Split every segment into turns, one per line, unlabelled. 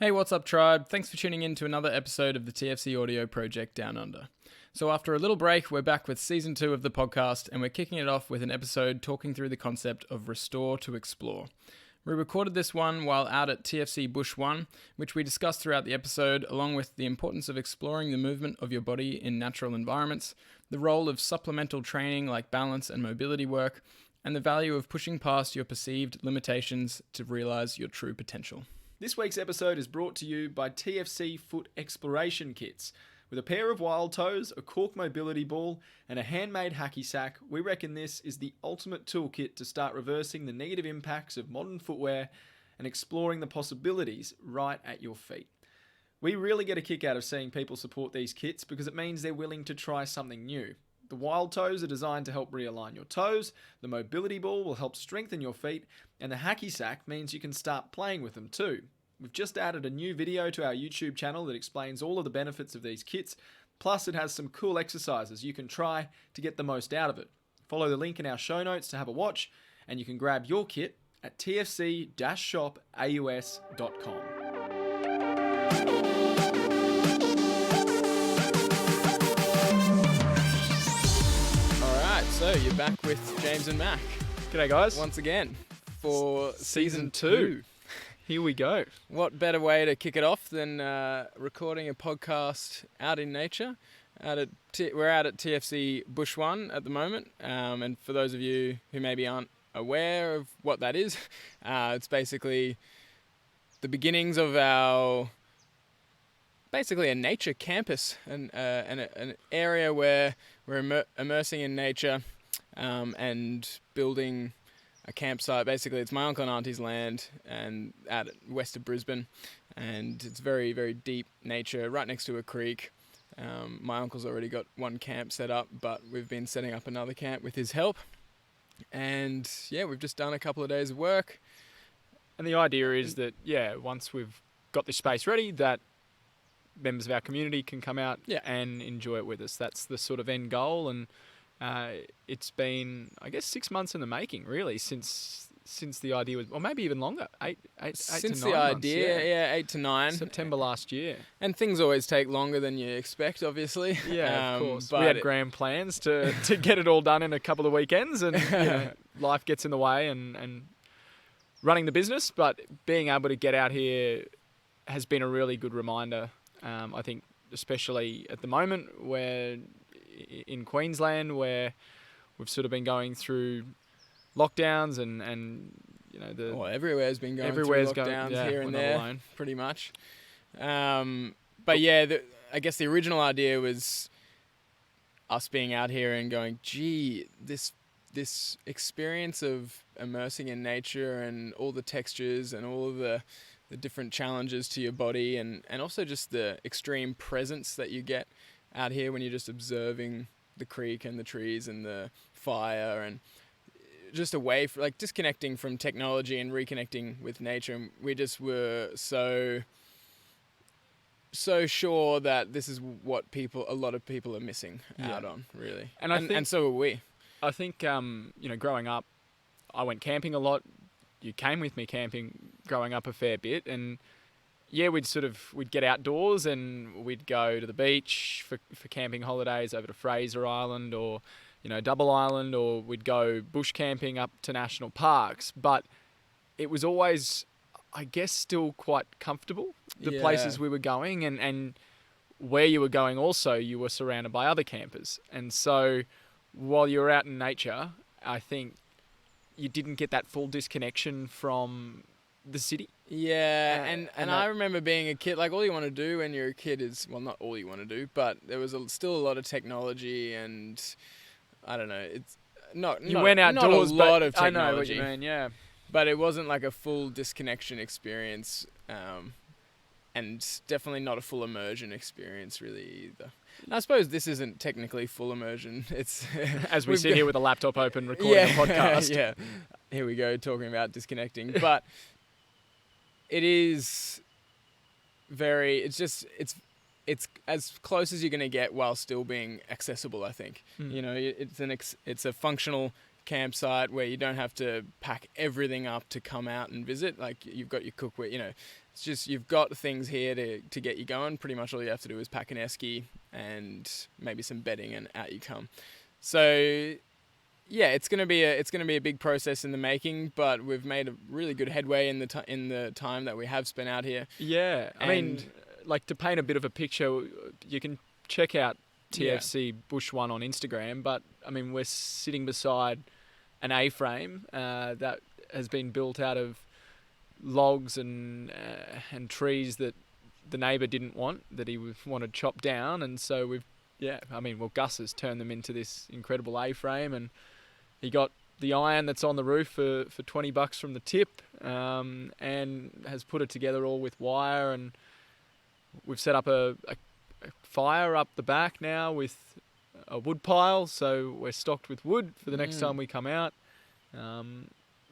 Hey, what's up, tribe? Thanks for tuning in to another episode of the TFC Audio Project Down Under. So after a little break, we're back with Season 2 of the podcast, and we're kicking it off with an episode talking through the concept of restore to explore. We recorded this one while out at TFC Bush 1, which we discussed throughout the episode, along with the importance of exploring the movement of your body in natural environments, the role of supplemental training like balance and mobility work, and the value of pushing past your perceived limitations to realize your true potential.
This week's episode is brought to you by TFC Foot Exploration Kits. With a pair of wild toes, a cork mobility ball, and a handmade hacky sack, we reckon this is the ultimate toolkit to start reversing the negative impacts of modern footwear and exploring the possibilities right at your feet. We really get a kick out of seeing people support these kits because it means they're willing to try something new. The wild toes are designed to help realign your toes, the mobility ball will help strengthen your feet, and the hacky sack means you can start playing with them too. We've just added a new video to our YouTube channel that explains all of the benefits of these kits, plus it has some cool exercises you can try to get the most out of it. Follow the link in our show notes to have a watch, and you can grab your kit at tfc-shopaus.com.
So you're back with James and Mac.
G'day guys.
Once again for Season 2.
Here we go.
What better way to kick it off than recording a podcast out in nature? We're out at TFC Bush 1 at the moment. And for those of you who maybe aren't aware of what that is, it's basically the beginnings of basically a nature campus, an area where we're immersing in nature and building a campsite. Basically, it's my uncle and auntie's land and out west of Brisbane, and it's very, very deep nature, right next to a creek. My uncle's already got one camp set up, but we've been setting up another camp with his help. And yeah, we've just done a couple of days of work.
And the idea is that, once we've got this space ready, that members of our community can come out and enjoy it with us. That's the sort of end goal, and it's been, I guess, 6 months in the making, really, since the idea was, or maybe even longer, eight
since
to 9
the
months,
idea, 8 to 9.
September last year.
And things always take longer than you expect, obviously.
Yeah, of course.
But
we had grand plans to get it all done in a couple of weekends, and life gets in the way and running the business, but being able to get out here has been a really good reminder. I think especially at the moment where in Queensland, where we've sort of been going through lockdowns and
everywhere's been going through lockdowns here and there, pretty much. But yeah, I guess the original idea was us being out here and going, gee, this experience of immersing in nature and all the textures and all of the different challenges to your body, and also just the extreme presence that you get out here when you're just observing the creek and the trees and the fire, and just away from, like, disconnecting from technology and reconnecting with nature. And we just were so sure that this is what a lot of people are missing out on, really. And so are we.
I think, growing up, I went camping a lot. You came with me camping growing up a fair bit, and we'd get outdoors and we'd go to the beach for camping holidays over to Fraser Island or, Double Island, or we'd go bush camping up to national parks. But it was always, I guess, still quite comfortable, the places we were going, and where you were going also, you were surrounded by other campers. And so while you were out in nature, I think you didn't get that full disconnection from the city.
Yeah, and I remember being a kid, like, all you want to do when you're a kid is, well, not all you want to do, but there was still a lot of technology, and I don't know, it's not
went outdoors,
not a lot of technology.
I know what you mean, yeah.
But it wasn't like a full disconnection experience, and definitely not a full immersion experience, really, either. And I suppose this isn't technically full immersion. It's
as we sit here with a laptop open recording a podcast.
Yeah, here we go, talking about disconnecting. But it is it's as close as you're going to get while still being accessible, I think. It's a functional campsite where you don't have to pack everything up to come out and visit. Like, you've got your cookware, it's just you've got things here to get you going. Pretty much all you have to do is pack an esky and maybe some bedding, and out you come. So yeah, it's gonna be a big process in the making, but we've made a really good headway in the time that we have spent out here.
Yeah, I mean, like, to paint a bit of a picture, you can check out TFC Bush 1 on Instagram, but I mean, we're sitting beside an A-frame that has been built out of logs and trees that the neighbour didn't want, that he wanted chopped down, and so Gus has turned them into this incredible A-frame, and he got the iron that's on the roof for $20 from the tip, and has put it together all with wire, and we've set up a fire up the back now with a wood pile, so we're stocked with wood for the next time we come out.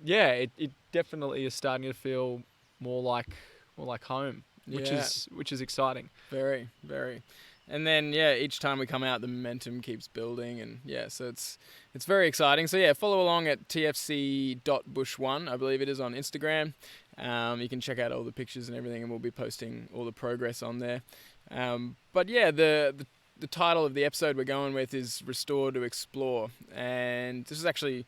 It definitely is starting to feel more like home, which is exciting.
Very, very. And then each time we come out, the momentum keeps building, and so it's very exciting. So follow along at tfc.bush1, I believe it is, on Instagram. You can check out all the pictures and everything, and we'll be posting all the progress on there. The title of the episode we're going with is Restore to Explore, and this is actually,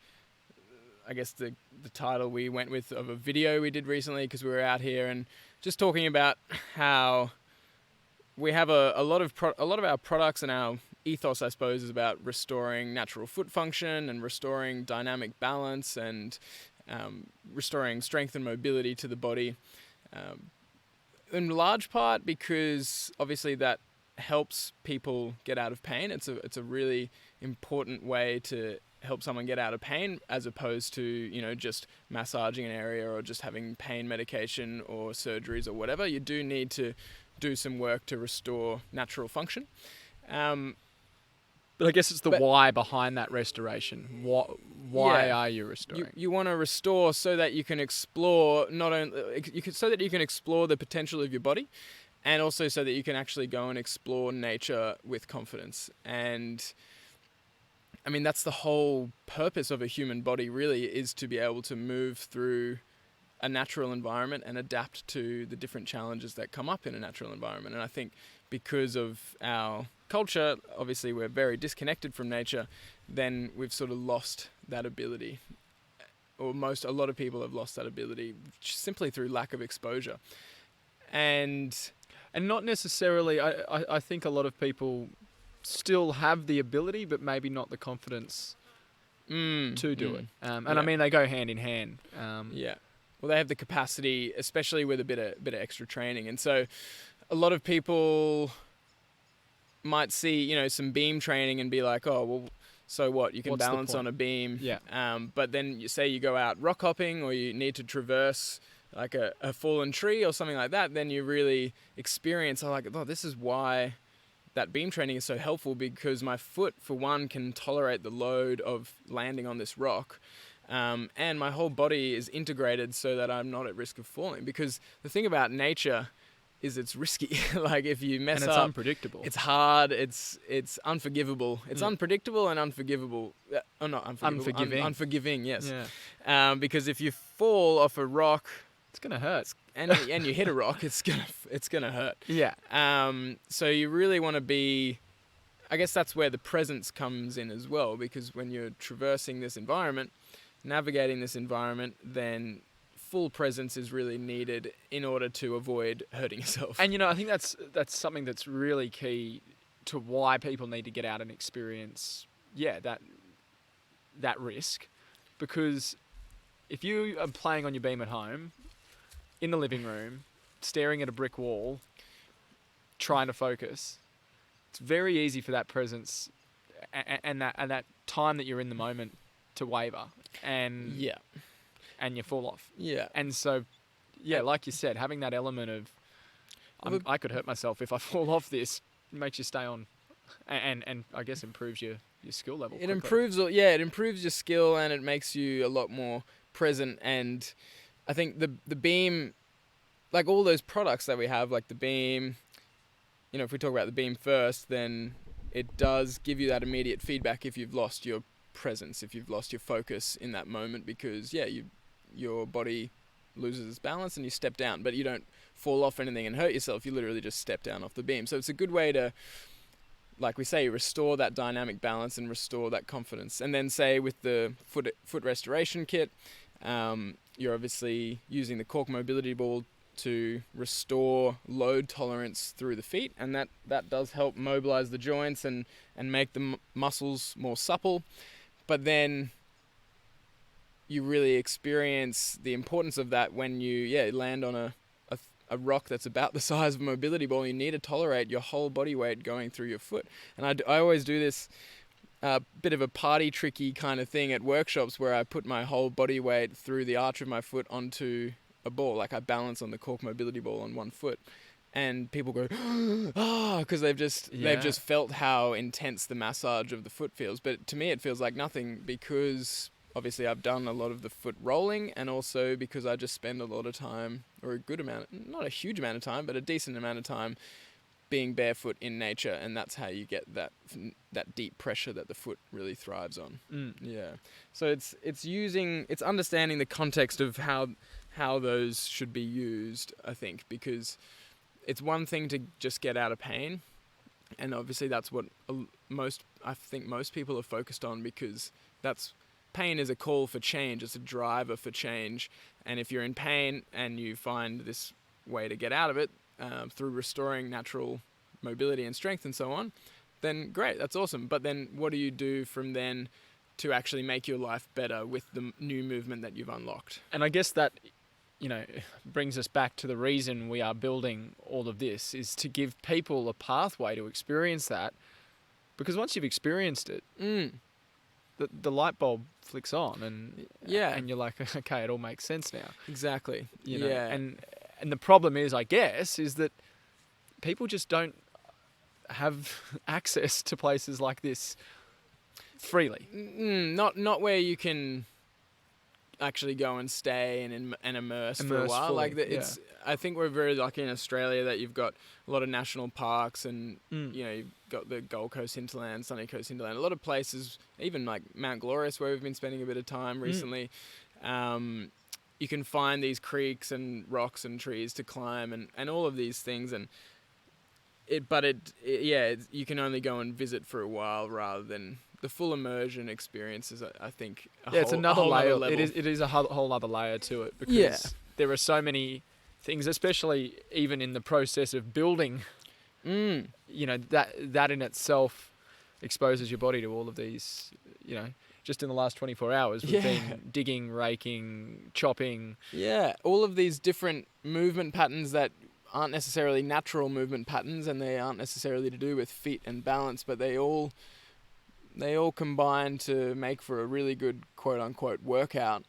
I guess, the title we went with of a video we did recently, because we were out here and just talking about how we have a lot of our products, and our ethos, I suppose, is about restoring natural foot function and restoring dynamic balance and restoring strength and mobility to the body. In large part because obviously that helps people get out of pain. It's a really important way to help someone get out of pain, as opposed to just massaging an area or just having pain medication or surgeries or whatever. You do need to do some work to restore natural function.
But I guess it's the why behind that restoration. Why are you restoring?
You want to restore so that you can explore so that you can explore the potential of your body, and also so that you can actually go and explore nature with confidence. And I mean, that's the whole purpose of a human body, really, is to be able to move through a natural environment and adapt to the different challenges that come up in a natural environment. And I think because of our culture, obviously we're very disconnected from nature, then we've sort of lost that ability. Or a lot of people have lost that ability simply through lack of exposure. And
not necessarily, I think a lot of people still have the ability, but maybe not the confidence to do it. I mean, they go hand in hand.
Well, they have the capacity, especially with a bit of extra training. And so a lot of people might see, some beam training and be like, oh, well, so what? You can balance on a beam.
Yeah.
But then you say you go out rock hopping, or you need to traverse like a fallen tree or something like that, then you really experience, this is why that beam training is so helpful, because my foot, for one, can tolerate the load of landing on this rock. And my whole body is integrated so that I'm not at risk of falling. Because the thing about nature is it's risky. Like, if you mess up...
And it's unpredictable.
It's hard. It's unforgivable. It's unpredictable and unforgivable. Not unforgivable.
Unforgiving.
Unforgiving, yes.
Yeah.
Because if you fall off a rock...
It's going to hurt.
And you hit a rock, it's gonna hurt.
Yeah.
So you really want to be... I guess that's where the presence comes in as well, because when you're traversing this environment, navigating this environment, then full presence is really needed in order to avoid hurting yourself.
And I think that's something that's really key to why people need to get out and experience that risk. Because if you are playing on your beam at home, in the living room, staring at a brick wall, trying to focus, it's very easy for that presence and that time that you're in the moment to waver, and you fall off.
Yeah.
And so, like you said, having that element of I could hurt myself if I fall off this makes you stay on, and I guess improves your skill level.
It improves your skill, and it makes you a lot more present. And I think the beam, like all those products that we have, like the beam, if we talk about the beam first, then it does give you that immediate feedback if you've lost your presence, if you've lost your focus in that moment, because your body loses its balance and you step down, but you don't fall off anything and hurt yourself. You literally just step down off the beam. So it's a good way to, like we say, restore that dynamic balance and restore that confidence. And then say with the foot restoration kit, you're obviously using the cork mobility ball to restore load tolerance through the feet, and that does help mobilize the joints and make the muscles more supple. But then you really experience the importance of that when you land on a rock that's about the size of a mobility ball. You need to tolerate your whole body weight going through your foot. And I always do this bit of a party tricky kind of thing at workshops where I put my whole body weight through the arch of my foot onto a ball. Like I balance on the cork mobility ball on one foot, and people go, because they've just felt how intense the massage of the foot feels. But to me, it feels like nothing, because obviously I've done a lot of the foot rolling, and also because I just spend a lot of time, or a good amount, not a huge amount of time, but a decent amount of time being barefoot in nature, and that's how you get that deep pressure that the foot really thrives on. Yeah. So it's understanding the context of how those should be used, I think, because it's one thing to just get out of pain, and obviously that's what I think most people are focused on, because pain is a call for change, it's a driver for change, and if you're in pain and you find this way to get out of it through restoring natural mobility and strength and so on, then great, that's awesome. But then what do you do from then to actually make your life better with the new movement that you've unlocked?
And I guess that, brings us back to the reason we are building all of this, is to give people a pathway to experience that. Because once you've experienced it, the light bulb flicks on, and you're like, okay, it all makes sense now.
Exactly.
And the problem is, I guess, is that people just don't have access to places like this freely.
Not where you can actually go and stay and immerse for a while.
Fully,
I think we're very lucky in Australia that you've got a lot of national parks, and you've got the Gold Coast hinterland, Sunny Coast hinterland, a lot of places, even like Mount Glorious, where we've been spending a bit of time recently. You can find these creeks and rocks and trees to climb, and all of these things, and you can only go and visit for a while, rather than the full immersion experience is, I think,
it's another layer.
Level.
It is a whole other layer to it, because there are so many things, especially even in the process of building. That in itself exposes your body to all of these. Just in the last 24 hours, we've been digging, raking, chopping. Yeah,
all of these different movement patterns that aren't necessarily natural movement patterns, and they aren't necessarily to do with feet and balance, but they all combine to make for a really good quote-unquote workout.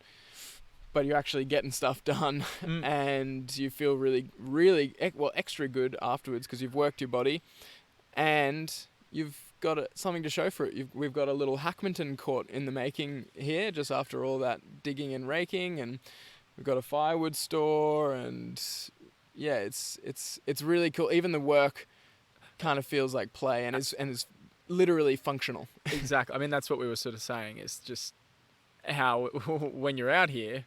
But you're actually getting stuff done, and you feel really, really extra good afterwards, because you've worked your body, and you've got something to show for it. We've got a little Hackmanton court in the making here, just after all that digging and raking, and we've got a firewood store, and it's really cool. Even the work kind of feels like play, and is literally functional.
Exactly. I mean, that's what we were sort of saying, is just how when you're out here,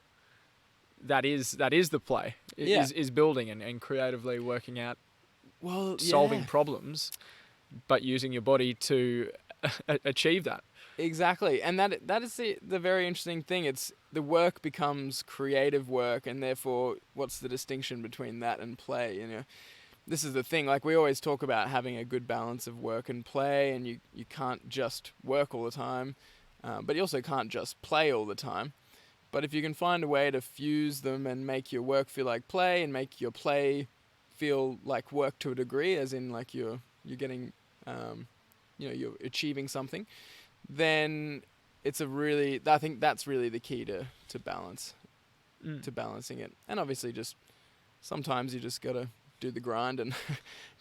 that is the play. Is building and creatively working out, solving problems, but using your body to achieve that.
Exactly. And that is the very interesting thing. It's the work becomes creative work, and therefore what's the distinction between that and play? This is the thing, like we always talk about having a good balance of work and play, and you can't just work all the time, but you also can't just play all the time. But if you can find a way to fuse them and make your work feel like play, and make your play feel like work to a degree, as in like you're getting, you're achieving something, then I think that's really the key to balance, to balancing it. And obviously just sometimes you just gotta do the grind and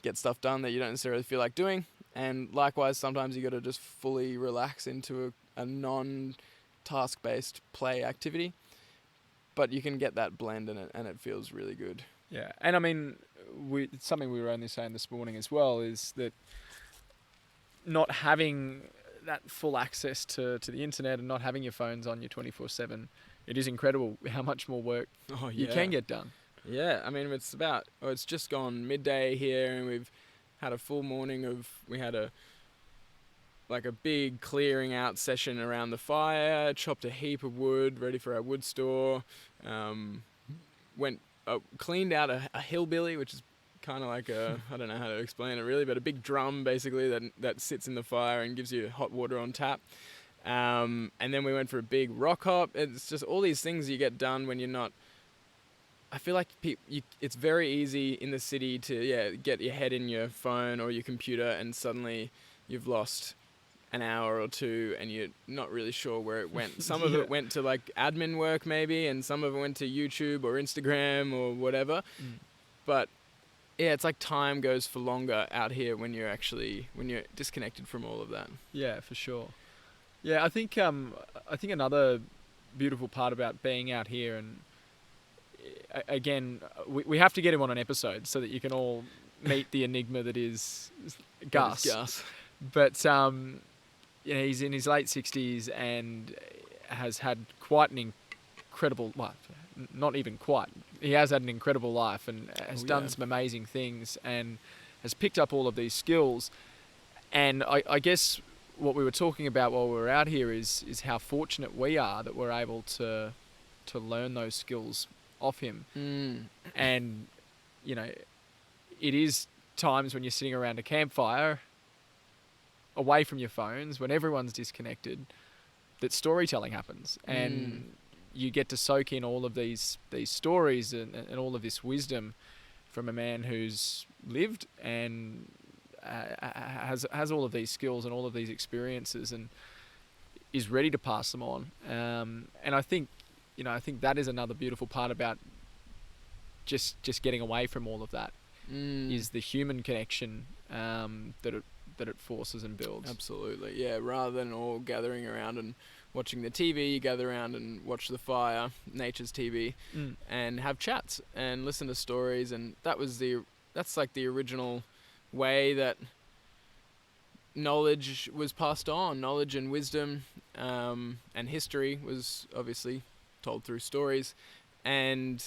get stuff done that you don't necessarily feel like doing. And likewise, sometimes you got to just fully relax into a non-task-based play activity. But you can get that blend in it, and it feels really good.
Yeah, and I mean, something we were only saying this morning as well is that not having that full access to the internet and not having your phones on you 24/7, it is incredible how much more work you can get done.
Yeah, I mean, it's just gone midday here, and we've had a full morning we had a big clearing out session around the fire, chopped a heap of wood, ready for our wood store, cleaned out a hillbilly, which is kind of like I don't know how to explain it really, but a big drum basically that sits in the fire and gives you hot water on tap. And then we went for a big rock hop. It's just all these things you get done when you're not. I feel like it's very easy in the city to get your head in your phone or your computer, and suddenly you've lost an hour or two and you're not really sure where it went. Some of it went to like admin work maybe, and some of it went to YouTube or Instagram or whatever. But yeah, it's like time goes for longer out here when you're disconnected from all of that.
Yeah, for sure. Yeah, I think another beautiful part about being out here, and again, we have to get him on an episode so that you can all meet the enigma that is Gus. But he's in his late 60s and has had quite an incredible, well, not even quite. He has had an incredible life and has done some amazing things and has picked up all of these skills. And I guess what we were talking about while we were out here is how fortunate we are that we're able to learn those skills off him. And, it is times when you're sitting around a campfire away from your phones, when everyone's disconnected, that storytelling happens. And you get to soak in all of these stories and all of this wisdom from a man who's lived and has all of these skills and all of these experiences and is ready to pass them on. And I think that is another beautiful part about just getting away from all of that is the human connection that it forces and builds.
Absolutely, yeah. Rather than all gathering around and watching the TV, you gather around and watch the fire, nature's TV, and have chats and listen to stories. And that's like the original way that knowledge was passed on. Knowledge and wisdom and history was obviously told through stories. And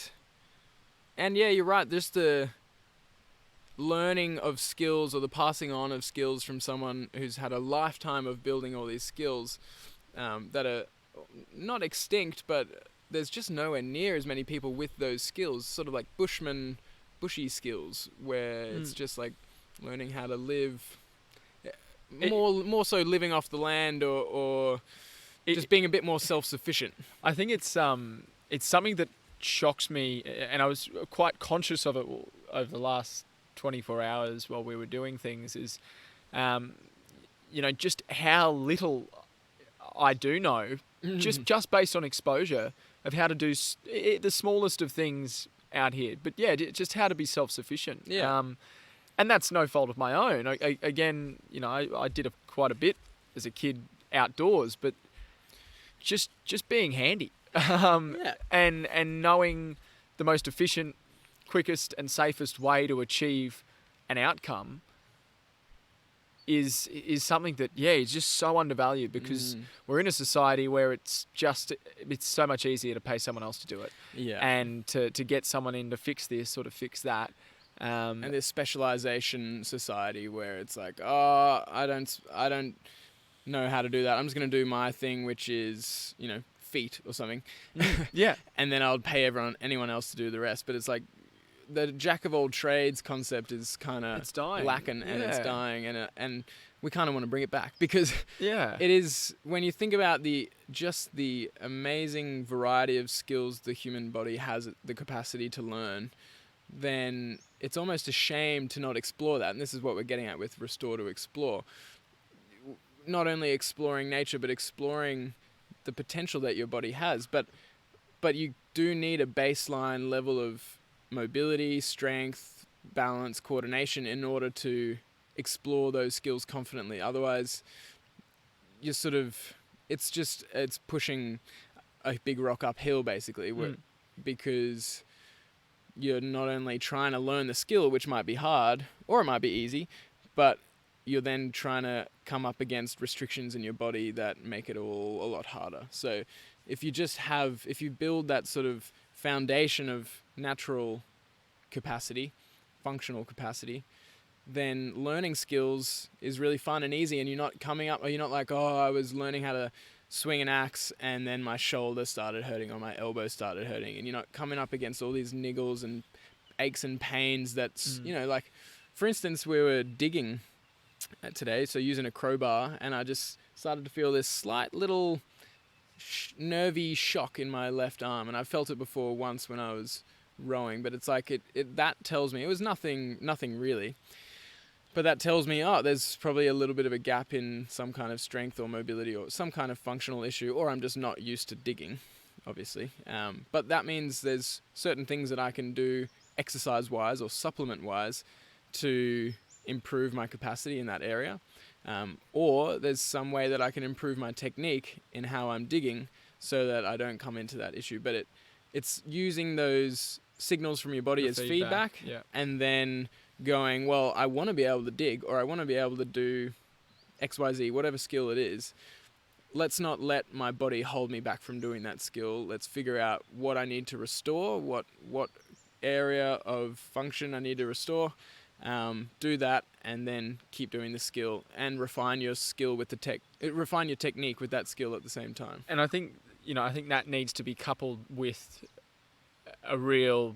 yeah, you're right. Just the learning of skills or the passing on of skills from someone who's had a lifetime of building all these skills that are not extinct, but there's just nowhere near as many people with those skills, sort of like bushy skills, where it's just like learning how to live, more so living off the land or just being a bit more self-sufficient.
I think it's something that shocks me, and I was quite conscious of it over the last 24 hours while we were doing things, is just how little I do know just based on exposure of how to do the smallest of things out here, but just how to be self-sufficient. And that's no fault of my own. I did quite a bit as a kid outdoors, but just being handy and knowing the most efficient, quickest and safest way to achieve an outcome is something that is just so undervalued, because we're in a society where it's so much easier to pay someone else to do it, and to get someone in to fix this or to fix that,
and this specialization society where it's like, I don't know how to do that, I'm just going to do my thing, which is feet or something, and then I'll pay anyone else to do the rest. But it's like the jack of all trades concept is kind of lacking, and it's dying, and we kind of want to bring it back, because it is, when you think about the amazing variety of skills the human body has the capacity to learn, then it's almost a shame to not explore that. And this is what we're getting at with Restore to Explore. Not only exploring nature, but exploring the potential that your body has. But you do need a baseline level of mobility, strength, balance, coordination in order to explore those skills confidently. Otherwise, you're it's pushing a big rock uphill, basically, because you're not only trying to learn the skill, which might be hard or it might be easy, but you're then trying to come up against restrictions in your body that make it all a lot harder. So if you build that sort of foundation of natural capacity, functional capacity, then learning skills is really fun and easy, and you're not like, oh, I was learning how to swing an axe and then my shoulder started hurting or my elbow started hurting, and you're not coming up against all these niggles and aches and pains that's, like, for instance, we were digging today, so using a crowbar, and I just started to feel this slight little nervy shock in my left arm, and I felt it before once when I was rowing, but it's like that tells me it was nothing really. But that tells me, there's probably a little bit of a gap in some kind of strength or mobility or some kind of functional issue, or I'm just not used to digging, obviously. But that means there's certain things that I can do exercise-wise or supplement-wise to improve my capacity in that area. Or there's some way that I can improve my technique in how I'm digging so that I don't come into that issue. But it's using those signals from your body as feedback and then going, well, I want to be able to dig, or I want to be able to do XYZ, whatever skill it is. Let's not let my body hold me back from doing that skill. Let's figure out what I need to restore, what area of function I need to restore, do that, and then keep doing the skill and refine your skill with refine your technique with that skill at the same time.
And I think that needs to be coupled with a real,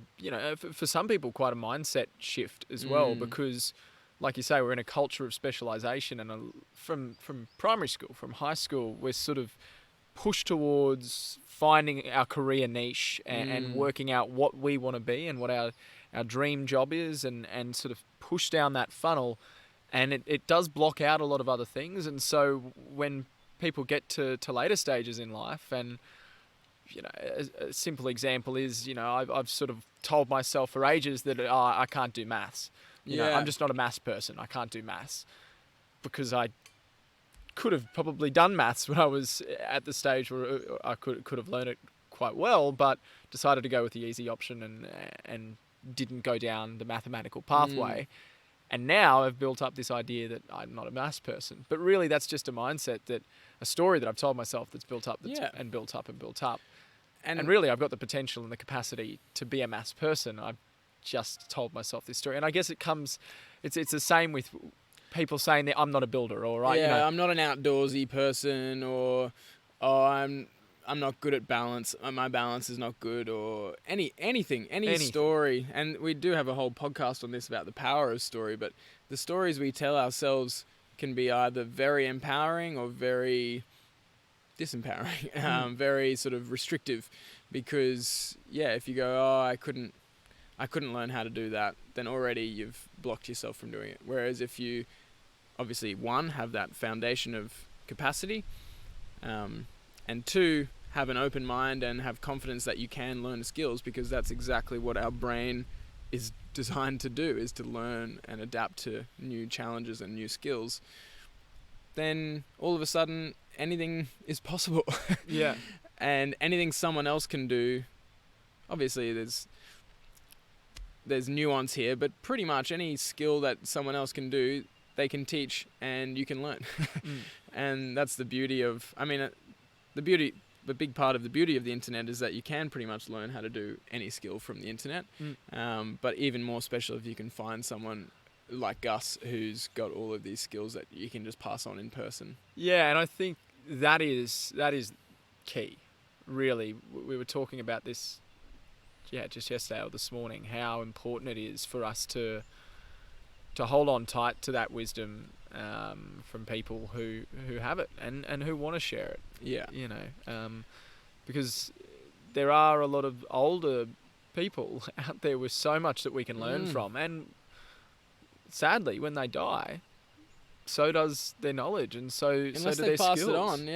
for some people, quite a mindset shift as well, because, like you say, we're in a culture of specialization, and from primary school, from high school, we're sort of pushed towards finding our career niche and working out what we want to be and what our dream job is, and sort of push down that funnel, and it does block out a lot of other things. And so when people get to later stages in life, and a simple example is, I've sort of told myself for ages that I can't do maths. I'm just not a maths person. I can't do maths, because I could have probably done maths when I was at the stage where I could have learned it quite well, but decided to go with the easy option and didn't go down the mathematical pathway. And now I've built up this idea that I'm not a maths person. But really, that's just a mindset, a story that I've told myself that's built up and built up and built up. And really, I've got the potential and the capacity to be a maths person. I've just told myself this story. And I guess it's the same with people saying that I'm not a builder, or
I'm not an outdoorsy person, or I'm not good at balance. My balance is not good, or anything story. And we do have a whole podcast on this about the power of story. But the stories we tell ourselves can be either very empowering or very disempowering, very sort of restrictive. Because if you go, I couldn't learn how to do that, then already you've blocked yourself from doing it. Whereas if you obviously, one, have that foundation of capacity, and two, have an open mind and have confidence that you can learn skills, because that's exactly what our brain is designed to do, is to learn and adapt to new challenges and new skills, then all of a sudden anything is possible.
Yeah.
And anything someone else can do, obviously there's nuance here, but pretty much any skill that someone else can do, they can teach and you can learn. And that's the beauty of, the big part of the beauty of the internet is that you can pretty much learn how to do any skill from the internet. But even more special if you can find someone like Gus who's got all of these skills that you can just pass on in person.
Yeah, and I think that is key, really. We were talking about this just yesterday or this morning, how important it is for us to hold on tight to that wisdom from people who have it and who want to share it.
Yeah.
Because there are a lot of older people out there with so much that we can learn from, and sadly, when they die, so does their knowledge, and so do their skills. Unless they pass it
on,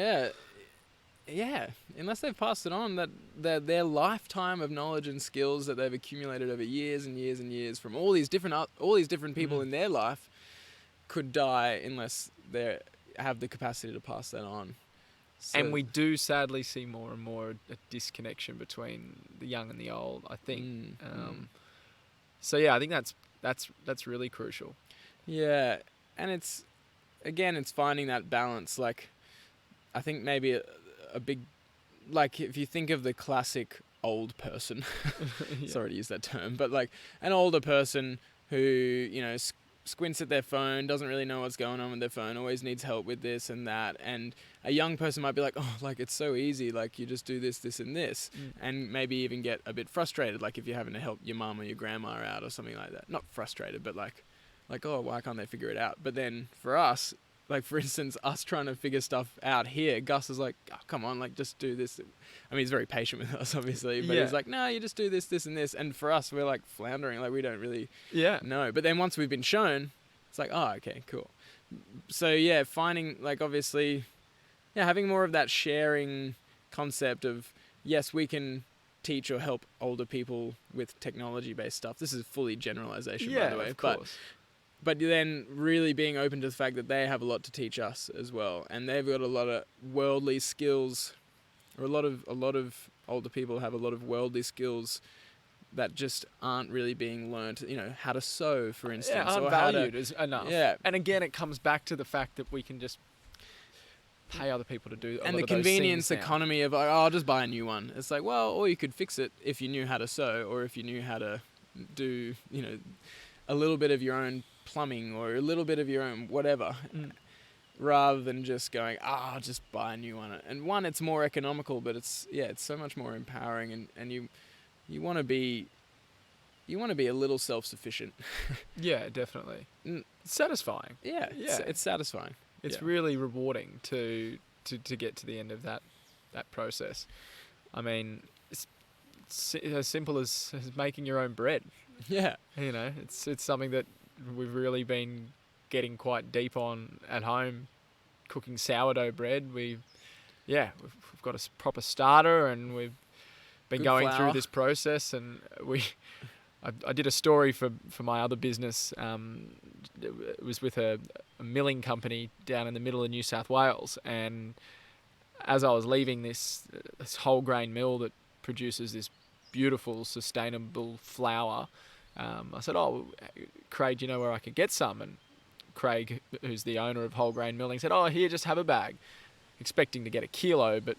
yeah. Unless they've passed it on, that their lifetime of knowledge and skills that they've accumulated over years and years and years from all these different people in their life could die unless they have the capacity to pass that on. So,
and we do sadly see more and more a disconnection between the young and the old, I think. So yeah, I think that's really crucial.
Yeah, and it's finding that balance. Like, I think maybe a big, like, if you think of the classic old person.
Yeah.
Sorry to use that term, but like an older person who, you know, squints at their phone, doesn't really know what's going on with their phone, always needs help with this and that. And a young person might be like, oh, like it's so easy, like you just do this, this and this, and maybe even get a bit frustrated, like if you're having to help your mum or your grandma out or something like that. Not frustrated, but like, oh, why can't they figure it out? But then for us, like for instance, us trying to figure stuff out here, Gus is like, oh, come on, like just do this. I mean, he's very patient with us, obviously, but he's like, no, you just do this, this and this. And for us, we're like floundering, like we don't really know. But then once we've been shown, it's like, oh, okay, cool. So yeah, finding like obviously, having more of that sharing concept of, yes, we can teach or help older people with technology-based stuff. This is fully generalization, by the way.
Of course.
But then really being open to the fact that they have a lot to teach us as well. And they've got a lot of worldly skills, or a lot of older people have a lot of worldly skills that just aren't really being learnt. You know, how to sew, for instance.
Aren't valued as enough.
Yeah.
And again, it comes back to the fact that we can just pay other people to do
and the convenience economy of, oh, I'll just buy a new one. It's like, well, or you could fix it if you knew how to sew, or if you knew how to do, you know, a little bit of your own plumbing or a little bit of your own whatever, rather than just going, I'll just buy a new one. And one, it's more economical, but it's so much more empowering, and you want to be a little self-sufficient.
Yeah, definitely. Satisfying.
Yeah. It's satisfying.
It's really rewarding to get to the end of that process. I mean, it's as simple as making your own bread. Yeah. You know, it's something that we've really been getting quite deep on at home, cooking sourdough bread. We've got a proper starter, and we've been going through this process, and I did a story for my other business. It was with a milling company down in the middle of New South Wales, and as I was leaving this whole grain mill that produces this beautiful, sustainable flour, I said, oh, Craig, do you know where I could get some? And Craig, who's the owner of Whole Grain Milling, said, oh, here, just have a bag, expecting to get a kilo, but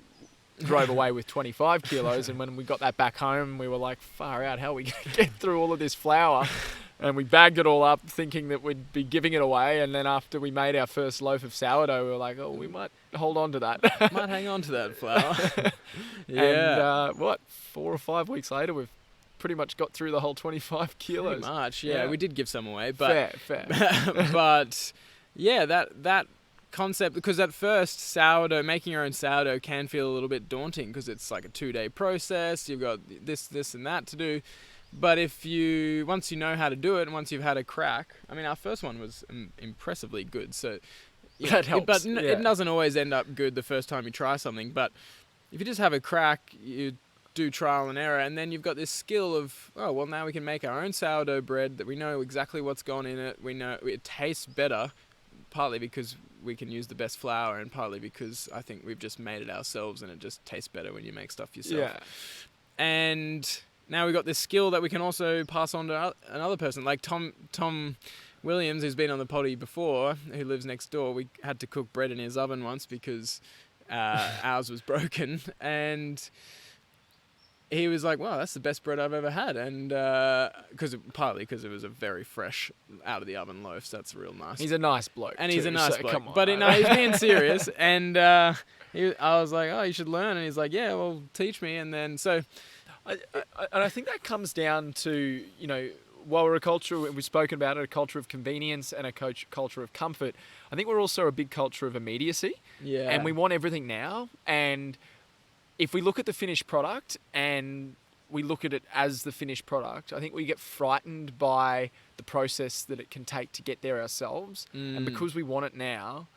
drove away with 25 kilos. And when we got that back home, we were like, far out, how are we going to get through all of this flour? And we bagged it all up thinking that we'd be giving it away. And then after we made our first loaf of sourdough, we were like, oh, we might hold on to that.
Might hang on to that flour.
And 4 or 5 weeks later, we've pretty much got through the whole 25 kilos.
Pretty much, yeah. We did give some away. But
fair.
But yeah, that concept, because at first making your own sourdough can feel a little bit daunting, because it's like a 2-day process. You've got this and that to do. But once you know how to do it, and once you've had a crack, I mean, our first one was impressively good. So
that helps.
But it doesn't always end up good the first time you try something. But if you just have a crack, you do trial and error, and then you've got this skill of, oh, well, now we can make our own sourdough bread that we know exactly what's gone in it. We know it tastes better, partly because we can use the best flour, and partly because I think we've just made it ourselves, and it just tastes better when you make stuff yourself.
Yeah.
And now we've got this skill that we can also pass on to another person, like Tom Williams, who's been on the potty before, who lives next door. We had to cook bread in his oven once because ours was broken, and he was like, wow, that's the best bread I've ever had. And partly because it was a very fresh, out of the oven loaf. So that's real nice.
He's a nice bloke.
And he's a nice bloke.
Come on,
but he's being serious. And I was like, oh, you should learn. And he's like, yeah, well, teach me. And then
I think that comes down to, you know, while we're we've spoken about it, a culture of convenience and a culture of comfort. I think we're also a big culture of immediacy.
Yeah.
And we want everything now. And if we look at the finished product and we look at it as the finished product, I think we get frightened by the process that it can take to get there ourselves. And because we want it now,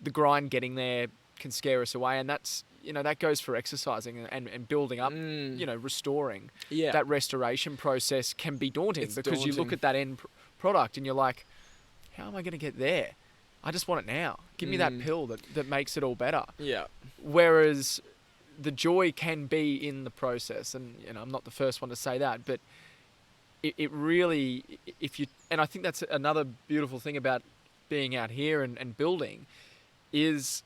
the grind getting there can scare us away. And that's, you know, that goes for exercising and building up, you know, restoring.
Yeah.
That restoration process can be daunting because you look at that end product and you're like, how am I going to get there? I just want it now. Give me that pill that makes it all better.
Yeah.
Whereas the joy can be in the process, and you know, I'm not the first one to say that, but it really, and I think that's another beautiful thing about being out here and building, is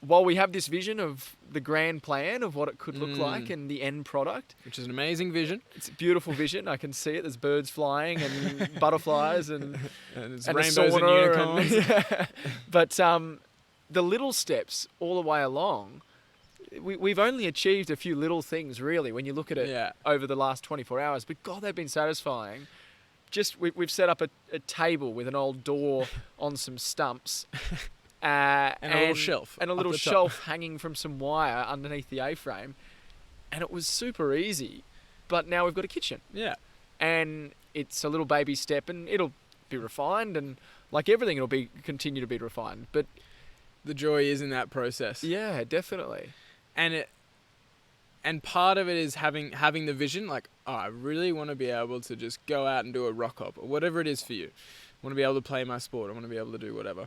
while we have this vision of the grand plan of what it could look like and the end product,
which is an amazing vision.
It's a beautiful vision. I can see it. There's birds flying and butterflies and
rainbows and unicorns.
But the little steps all the way along, we've only achieved a few little things really when you look at it over the last 24 hours. But God, they've been satisfying. Just we've set up a table with an old door on some stumps.
And a little shelf.
And a little shelf hanging from some wire underneath the A-frame. And it was super easy. But now we've got a kitchen.
Yeah.
And it's a little baby step, and it'll be refined, and like everything, it'll continue to be refined. But
the joy is in that process.
Yeah, definitely.
And part of it is having the vision, like, oh, I really want to be able to just go out and do a rock hop, or whatever it is for you. I want to be able to play my sport. I want to be able to do whatever.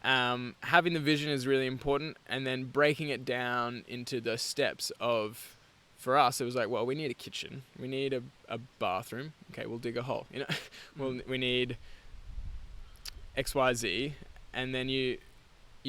Having the vision is really important, and then breaking it down into the steps of, for us, it was like, well, we need a kitchen, we need a bathroom. Okay, we'll dig a hole. We need XYZ, and then you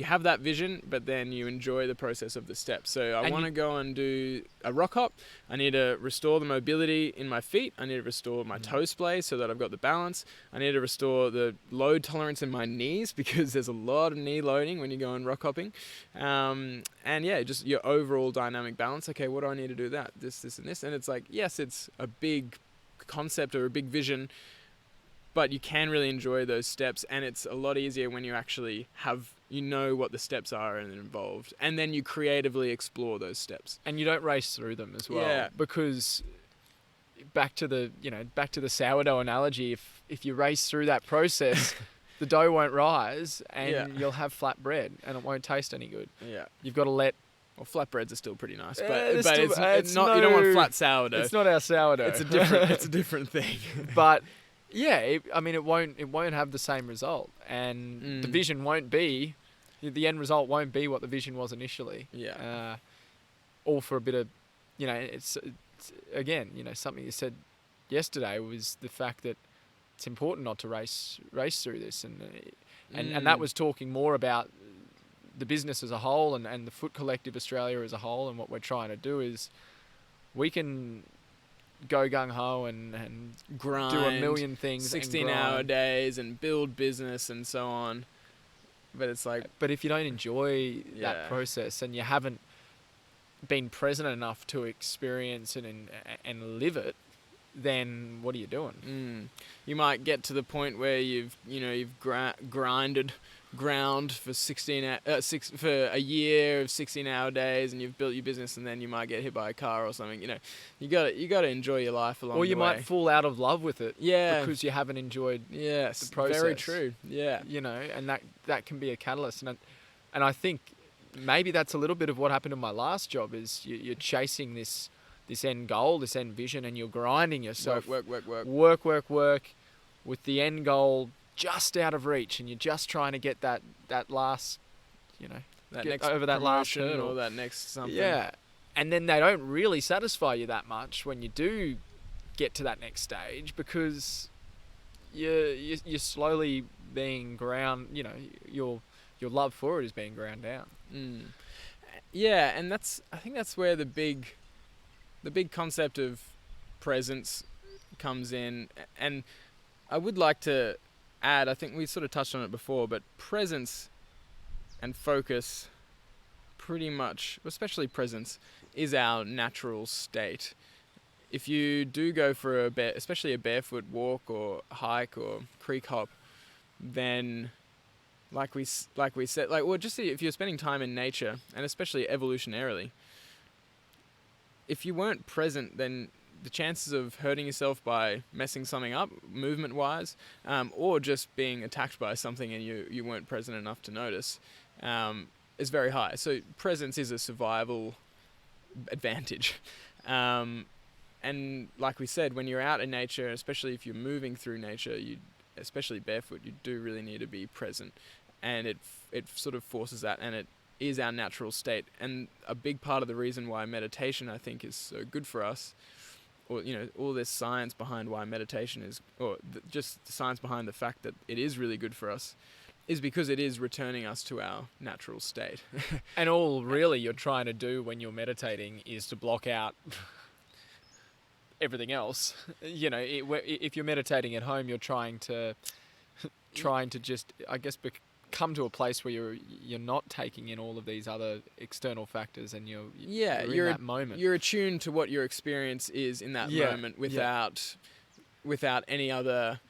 have that vision, but then you enjoy the process of the steps. So I want to go and do a rock hop. I need to restore the mobility in my feet. I need to restore my toe splay so that I've got the balance. I need to restore the load tolerance in my knees because there's a lot of knee loading when you go and rock hopping. And yeah, just your overall dynamic balance. Okay, what do I need to do that? This, and this. And it's like, yes, it's a big concept or a big vision, but you can really enjoy those steps, and it's a lot easier when you actually know what the steps are and involved, and then you creatively explore those steps.
And you don't race through them as well, because back to the sourdough analogy, if you race through that process, the dough won't rise, and you'll have flat bread, and it won't taste any good.
Yeah,
you've got to let.
Well, flatbreads are still pretty nice, but it's not. You don't want flat sourdough.
It's not our sourdough.
It's a different thing.
But yeah, it won't have the same result, and the vision won't be. The end result won't be what the vision was initially.
Yeah.
All for a bit of, it's again, something you said yesterday was the fact that it's important not to race through this, and that was talking more about the business as a whole and the Foot Collective Australia as a whole, and what we're trying to do is we can go gung-ho and
grind,
do a million things,
16-hour days and build business and so on. But it's like...
But if you don't enjoy that process and you haven't been present enough to experience it and live it, then what are you doing?
You might get to the point where you've ground for for a year of 16-hour days, and you've built your business, and then you might get hit by a car or something. You got to enjoy your life along the way.
Or you might fall out of love with it, because you haven't enjoyed the process.
Very true. Yeah,
and that can be a catalyst, and I think maybe that's a little bit of what happened in my last job. Is you're chasing this end goal, this end vision, and you're grinding yourself.
Work.
With the end goal just out of reach, and you're just trying to get that last, over that last hurdle
or that next something.
Yeah, and then they don't really satisfy you that much when you do get to that next stage, because you're slowly being ground. Your love for it is being ground down.
Yeah, and I think that's where the big concept of presence comes in, and I would like to add, I think we sort of touched on it before, but presence and focus, pretty much, especially presence, is our natural state. If you do go for especially a barefoot walk or hike or creek hop, then like we said, just if you're spending time in nature, and especially evolutionarily, if you weren't present, then the chances of hurting yourself by messing something up, movement-wise, or just being attacked by something and you weren't present enough to notice, is very high. So presence is a survival advantage. And like we said, when you're out in nature, especially if you're moving through nature, especially barefoot, you do really need to be present. And it sort of forces that, and it is our natural state. And a big part of the reason why meditation, I think, is so good for us or all this science behind why meditation is, or just the science behind the fact that it is really good for us, is because it is returning us to our natural state.
And all really you're trying to do when you're meditating is to block out everything else. If you're meditating at home, you're trying to just, I guess, come to a place where you're not taking in all of these other external factors, and you're in that moment.
You're attuned to what your experience is in that moment without any other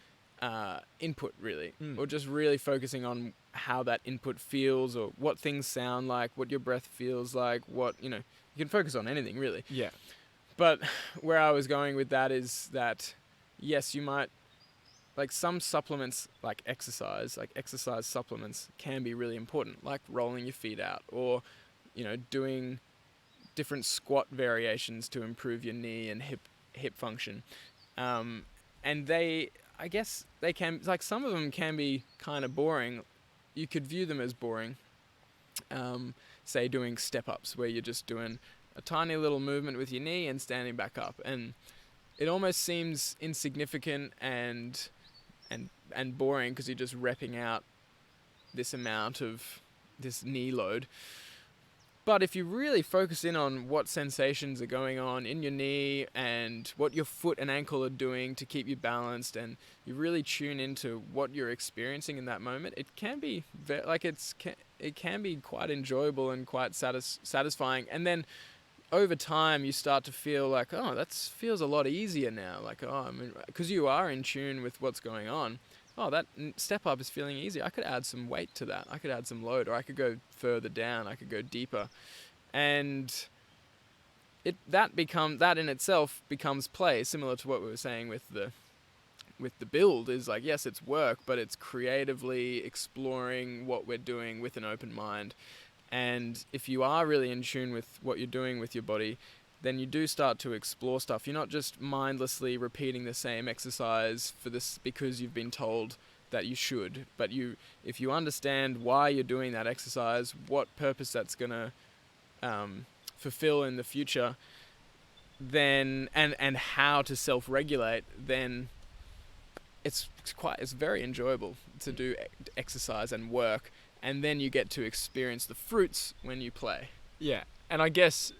input, really, or just really focusing on how that input feels, or what things sound like, what your breath feels like, you can focus on anything, really.
Yeah.
But where I was going with that is that, yes, you might, like some supplements, like exercise supplements can be really important, like rolling your feet out, or, doing different squat variations to improve your knee and hip function. And I guess they can, like some of them can be kind of boring. You could view them as boring. Say doing step-ups, where you're just doing a tiny little movement with your knee and standing back up. And it almost seems insignificant and boring, because you're just repping out this amount of this knee load. But if you really focus in on what sensations are going on in your knee and what your foot and ankle are doing to keep you balanced, and you really tune into what you're experiencing in that moment, it can be it can be quite enjoyable and quite satisfying. And then over time, you start to feel like, oh, that feels a lot easier now. Like, because you are in tune with what's going on. Oh, that step up is feeling easy. I could add some weight to that. I could add some load, or I could go further down. I could go deeper, and that in itself becomes play. Similar to what we were saying with the build, is like, yes, it's work, but it's creatively exploring what we're doing with an open mind. And if you are really in tune with what you're doing with your body, then you do start to explore stuff. You're not just mindlessly repeating the same exercise for this because you've been told that you should, but if you understand why you're doing that exercise, what purpose that's going to fulfill in the future, then and how to self-regulate, then it's very enjoyable to do exercise and work, and then you get to experience the fruits when you play.
Yeah, and I guess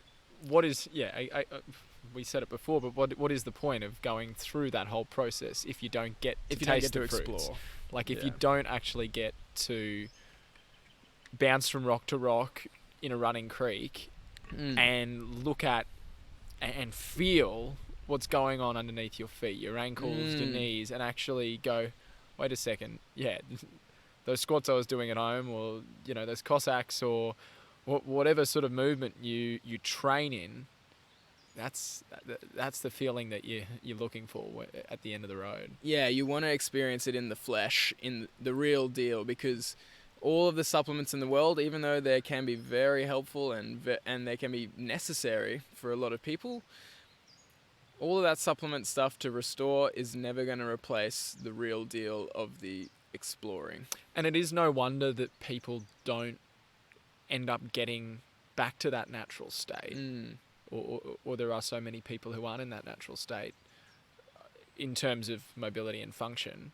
we said it before, but what is the point of going through that whole process if you don't get to taste the fruits? Explore? Like, if you don't actually get to bounce from rock to rock in a running creek and look at and feel what's going on underneath your feet, your ankles, your knees, and actually go, wait a second, those squats I was doing at home, or those Cossacks, or whatever sort of movement you train in, that's the feeling that you're looking for at the end of the road.
Yeah, you want to experience it in the flesh, in the real deal, because all of the supplements in the world, even though they can be very helpful and they can be necessary for a lot of people, all of that supplement stuff to restore is never going to replace the real deal of the exploring.
And it is no wonder that people don't end up getting back to that natural state, or there are so many people who aren't in that natural state in terms of mobility and function,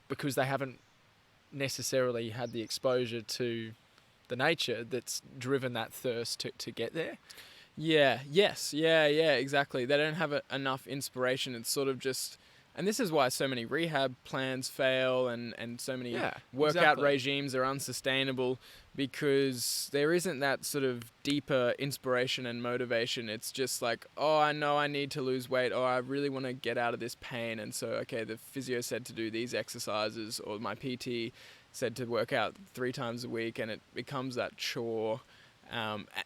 because they haven't necessarily had the exposure to the nature that's driven that thirst to get there.
Exactly. They don't have enough inspiration. It's sort of just, and this is why so many rehab plans fail, and so many workout regimes are unsustainable, because there isn't that sort of deeper inspiration and motivation. It's just like, oh, I know I need to lose weight, or I really want to get out of this pain, and so, okay, the physio said to do these exercises, or my PT said to work out 3 times a week, and it becomes that chore.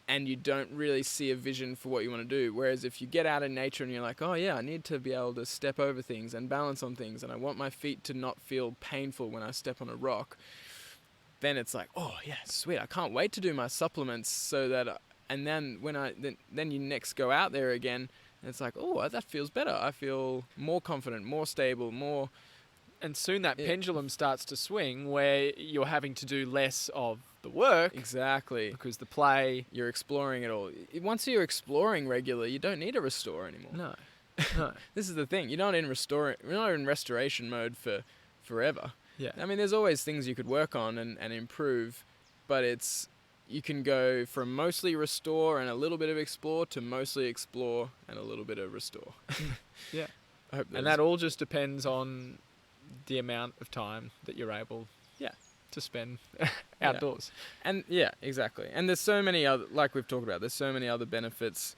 And you don't really see a vision for what you want to do. Whereas if you get out in nature and you're like, oh yeah, I need to be able to step over things and balance on things, and I want my feet to not feel painful when I step on a rock, then it's like, oh yeah, sweet, I can't wait to do my supplements, so that, and then when then you next go out there again, and it's like, oh, that feels better. I feel more confident, more stable, more.
And soon that pendulum starts to swing, where you're having to do less of the work.
Exactly.
Because the play...
You're exploring it all. Once you're exploring regularly, you don't need a restore anymore.
No. No.
This is the thing. You're not in restoration mode for forever.
Yeah.
I mean, there's always things you could work on and improve, but you can go from mostly restore and a little bit of explore to mostly explore and a little bit of restore.
Yeah.
And
that all just depends on the amount of time that you're able to spend outdoors.
And yeah, exactly. And there's so many other, like we've talked about, there's so many other benefits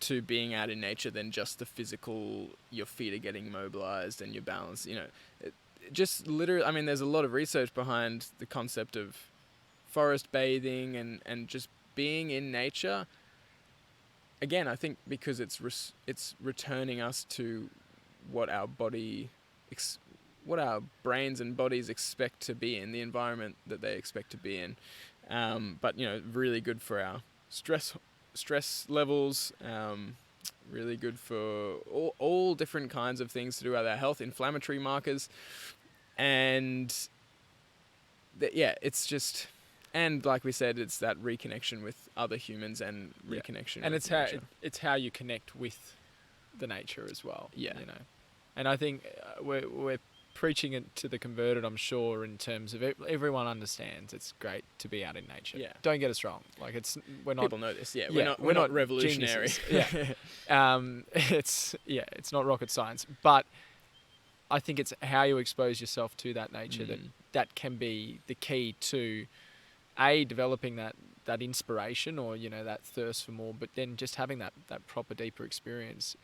to being out in nature than just the physical, your feet are getting mobilized and your balance, just literally, I mean, there's a lot of research behind the concept of forest bathing and just being in nature. Again, I think because it's returning us to what our what our brains and bodies expect to be in, the environment that they expect to be in. But really good for our stress levels. Really good for all different kinds of things to do with our health, inflammatory markers, and it's just. And like we said, it's that reconnection with other humans and reconnection.
And
with
it's how you connect with the nature as well.
Yeah.
And I think we're preaching it to the converted, I'm sure, in terms of everyone understands it's great to be out in nature.
Yeah.
Don't get us wrong. Like we're not.
People know this. Yeah. We're not revolutionary.
It's not rocket science, but I think it's how you expose yourself to that nature that can be the key to developing that inspiration or that thirst for more, but then just having that proper deeper experience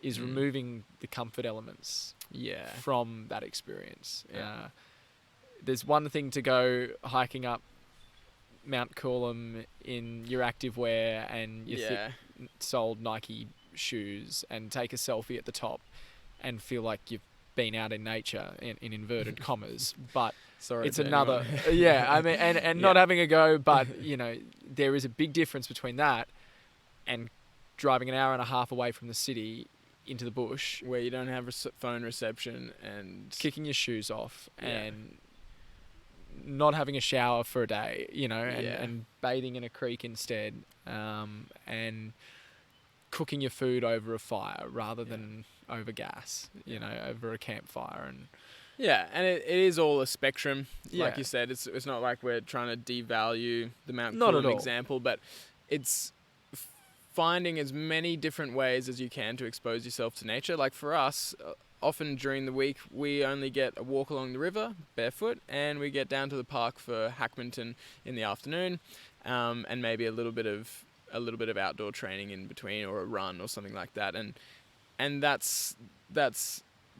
is removing the comfort elements from that experience. There's one thing to go hiking up Mount Coolum in your active wear and your thick-soled Nike shoes and take a selfie at the top and feel like you've been out in nature in inverted commas, but
sorry,
it's another I mean, and not having a go, but there is a big difference between that and driving an hour and a half away from the city into the bush
where you don't have phone reception and
kicking your shoes off and not having a shower for a day, and bathing in a creek instead, and cooking your food over a fire rather than over gas, over a campfire. And
and it is all a spectrum. Like you said, it's not like we're trying to devalue the Mount Coolum example, but it's finding as many different ways as you can to expose yourself to nature. Like for us, often during the week, we only get a walk along the river barefoot, and we get down to the park for Hackmanton in the afternoon, and maybe a little bit of outdoor training in between, or a run or something like that. And that's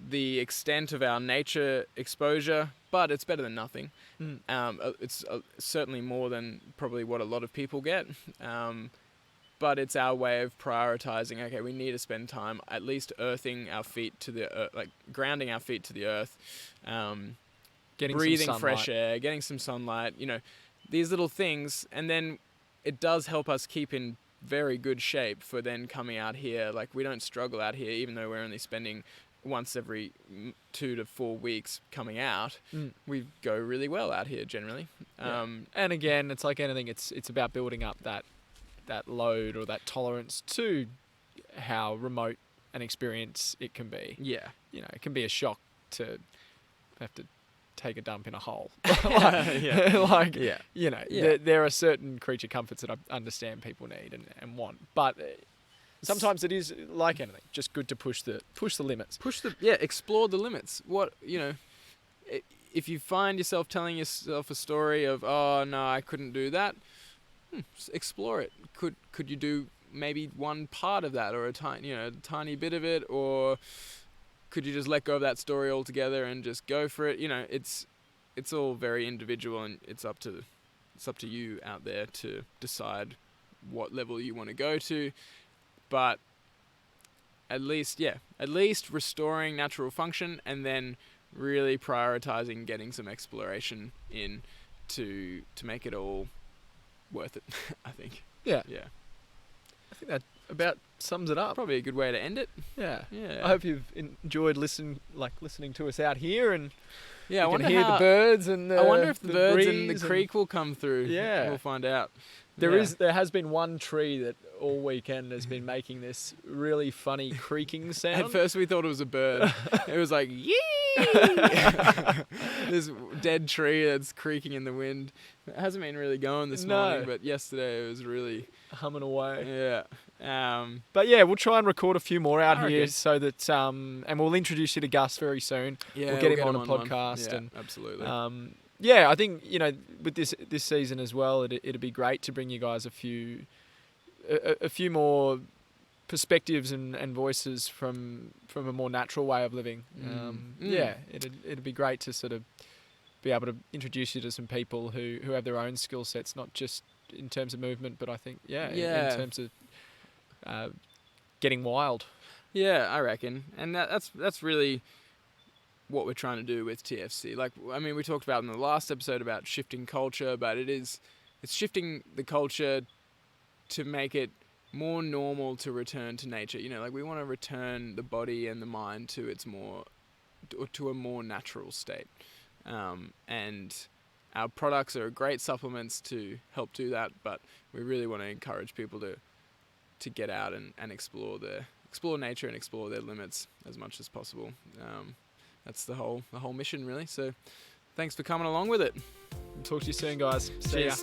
the extent of our nature exposure, but it's better than nothing. It's certainly more than probably what a lot of people get. But it's our way of prioritizing. Okay, we need to spend time at least earthing our feet to the earth, like grounding our feet to the earth, breathing fresh air, getting some sunlight. These little things, and then it does help us keep in very good shape for then coming out here. Like we don't struggle out here, even though we're only spending once every 2 to 4 weeks coming out. We go really well out here generally.
And again, it's like anything. It's about building up that load or that tolerance to how remote an experience it can be.
Yeah.
It can be a shock to have to take a dump in a hole. There are certain creature comforts that I understand people need and want, but sometimes it is like anything, just good to push the limits.
Explore the limits. If you find yourself telling yourself a story of, oh no, I couldn't do that, explore it. Could you do maybe one part of that, or a tiny bit of it, or could you just let go of that story altogether and just go for it? It's all very individual, and it's up to you out there to decide what level you want to go to. But at least restoring natural function, and then really prioritizing getting some exploration in to make it all worth it. I think.
Yeah. I think that about sums it up.
Probably a good way to end it.
Yeah. I hope you've enjoyed listening to us out here, and
I
can hear the birds and
I wonder if the birds
breeze
and the creek will come through.
Yeah,
we'll find out.
There has been one tree that all weekend has been making this really funny creaking sound.
At first we thought it was a bird. It was like, yee! This dead tree that's creaking in the wind. It hasn't been really going this morning, but yesterday it was really
humming away.
Yeah.
But yeah, we'll try and record a few more out here so that and we'll introduce you to Gus very soon.
Yeah,
we'll get him on a podcast.
Yeah,
and
absolutely.
Yeah, I think, with this season as well, it'd be great to bring you guys a few more perspectives and voices from a more natural way of living. Yeah, it'd be great to sort of be able to introduce you to some people who have their own skill sets, not just in terms of movement, but I think in terms of getting wild.
Yeah, I reckon, and that's really what we're trying to do with TFC. Like, I mean, we talked about in the last episode about shifting culture, but it's shifting the culture to make it more normal to return to nature. Like, we want to return the body and the mind to a more natural state. And our products are great supplements to help do that, but we really want to encourage people to get out and explore nature and explore their limits as much as possible. That's the whole mission, really. So thanks for coming along with it.
Talk to you soon, guys. See ya.